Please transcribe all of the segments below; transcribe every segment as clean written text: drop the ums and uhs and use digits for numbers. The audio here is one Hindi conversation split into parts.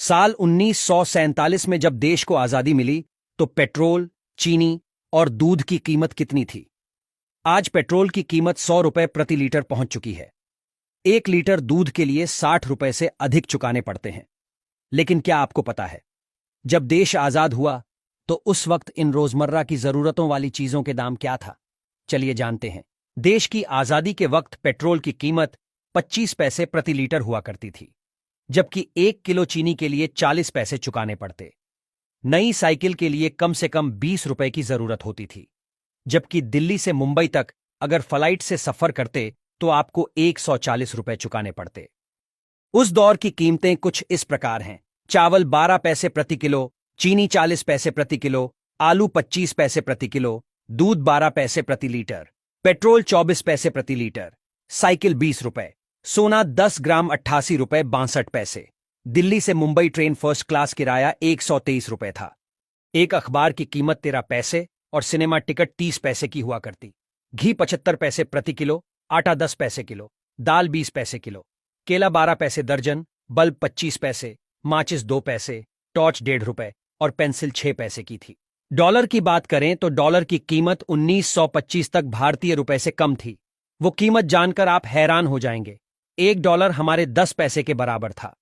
साल 1947 में जब देश को आजादी मिली तो पेट्रोल, चीनी और दूध की कीमत कितनी थी? आज पेट्रोल की कीमत 100 रुपए प्रति लीटर पहुंच चुकी है। 1 लीटर दूध के लिए 60 रुपए से अधिक चुकाने पड़ते हैं। लेकिन क्या आपको पता है, जब देश आजाद हुआ तो उस वक्त इन रोजमर्रा की जरूरतों वाली चीजों के दाम क्या था? चलिए जानते हैं। देश की आजादी के वक्त पेट्रोल की कीमत 25 पैसे प्रति लीटर हुआ करती थी, जबकि 1 किलो चीनी के लिए 40 पैसे चुकाने पड़ते। नई साइकिल के लिए कम से कम 20 रुपए की जरूरत होती थी, जबकि दिल्ली से मुंबई तक अगर फ्लाइट से सफर करते तो आपको 140 रुपए चुकाने पड़ते। उस दौर की कीमतें कुछ इस प्रकार हैं। चावल 12 पैसे प्रति किलो, चीनी 40 पैसे प्रति किलो, आलू 25 पैसे प्रति किलो, दूध 12 पैसे प्रति लीटर, पेट्रोल 24 पैसे प्रति लीटर, साइकिल 20 रुपए, सोना 10 ग्राम 88 रुपए 62 पैसे। दिल्ली से मुंबई ट्रेन फर्स्ट क्लास किराया 123 रुपए था। एक अखबार की कीमत 13 पैसे और सिनेमा टिकट 30 पैसे की हुआ करती। घी 75 पैसे प्रति किलो, आटा 10 पैसे किलो, दाल 20 पैसे किलो, केला 12 पैसे दर्जन, बल्ब 25 पैसे, माचिस 2 पैसे, टॉर्च 1.5 रुपए और पेंसिल 6 पैसे की थी। डॉलर की बात करें तो डॉलर की कीमत 1925 तक भारतीय रुपए से कम थी। वो कीमत जानकर आप हैरान हो जाएंगे। 1 डॉलर हमारे 10 पैसे के बराबर था।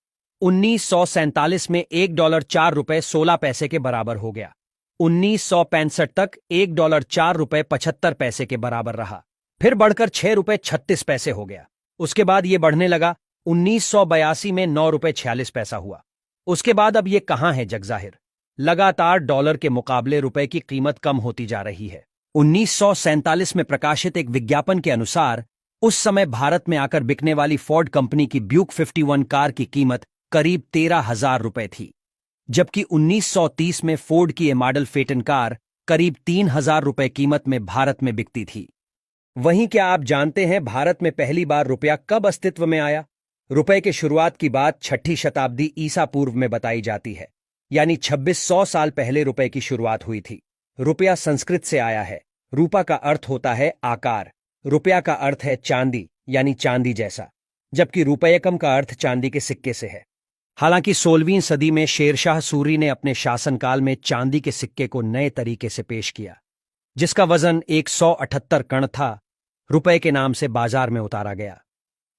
1947 में 1 डॉलर 4 रुपए 16 पैसे के बराबर हो गया। 1965 तक 1 डॉलर 4 रुपए 75 पैसे के बराबर रहा, फिर बढ़कर 6 रुपए 36 पैसे हो गया। उसके बाद ये बढ़ने लगा। 1982 में 9 रुपए 46 पैसा हुआ। उसके बाद अब ये कहां है जगजाहिर। लगातार डॉलर के मुकाबले रुपए की कीमत कम होती जा रही है। 1947 में प्रकाशित एक विज्ञापन के अनुसार उस समय भारत में आकर बिकने वाली फोर्ड कंपनी की ब्यूक 51 कार की कीमत करीब 13,000 रुपए थी, जबकि 1930 में फोर्ड की ये मॉडल फेटन कार करीब 3,000 रुपए कीमत में भारत में बिकती थी। वहीं क्या आप जानते हैं भारत में पहली बार रुपया कब अस्तित्व में आया? रुपए के शुरुआत की बात 6ठी शताब्दी ईसा पूर्व में बताई जाती है, यानी 2600 साल पहले रुपए की शुरुआत हुई थी। रुपया संस्कृत से आया है। रूपा का अर्थ होता है आकार, रुपया का अर्थ है चांदी यानी चांदी जैसा, जबकि रुपयकम का अर्थ चांदी के सिक्के से है। हालांकि 16वीं सदी में शेरशाह सूरी ने अपने शासनकाल में चांदी के सिक्के को नए तरीके से पेश किया, जिसका वजन 178 कण था। रुपए के नाम से बाजार में उतारा गया।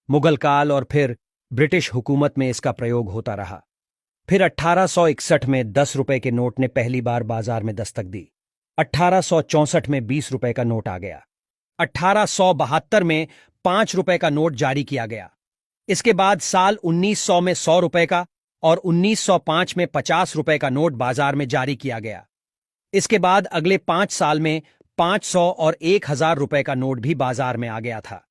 मुगल काल और फिर ब्रिटिश हुकूमत में इसका प्रयोग होता रहा। फिर 1861 में 10 रुपए के नोट ने पहली बार बाजार में दस्तक दी। 1864 में 20 रुपए का नोट आ गया। 1872 में 5 रुपए का नोट जारी किया गया। इसके बाद साल 1900 में 100 रुपए का और 1905 में 50 रुपए का नोट बाजार में जारी किया गया। इसके बाद अगले 5 साल में 500 और 1000 रुपए का नोट भी बाजार में आ गया था।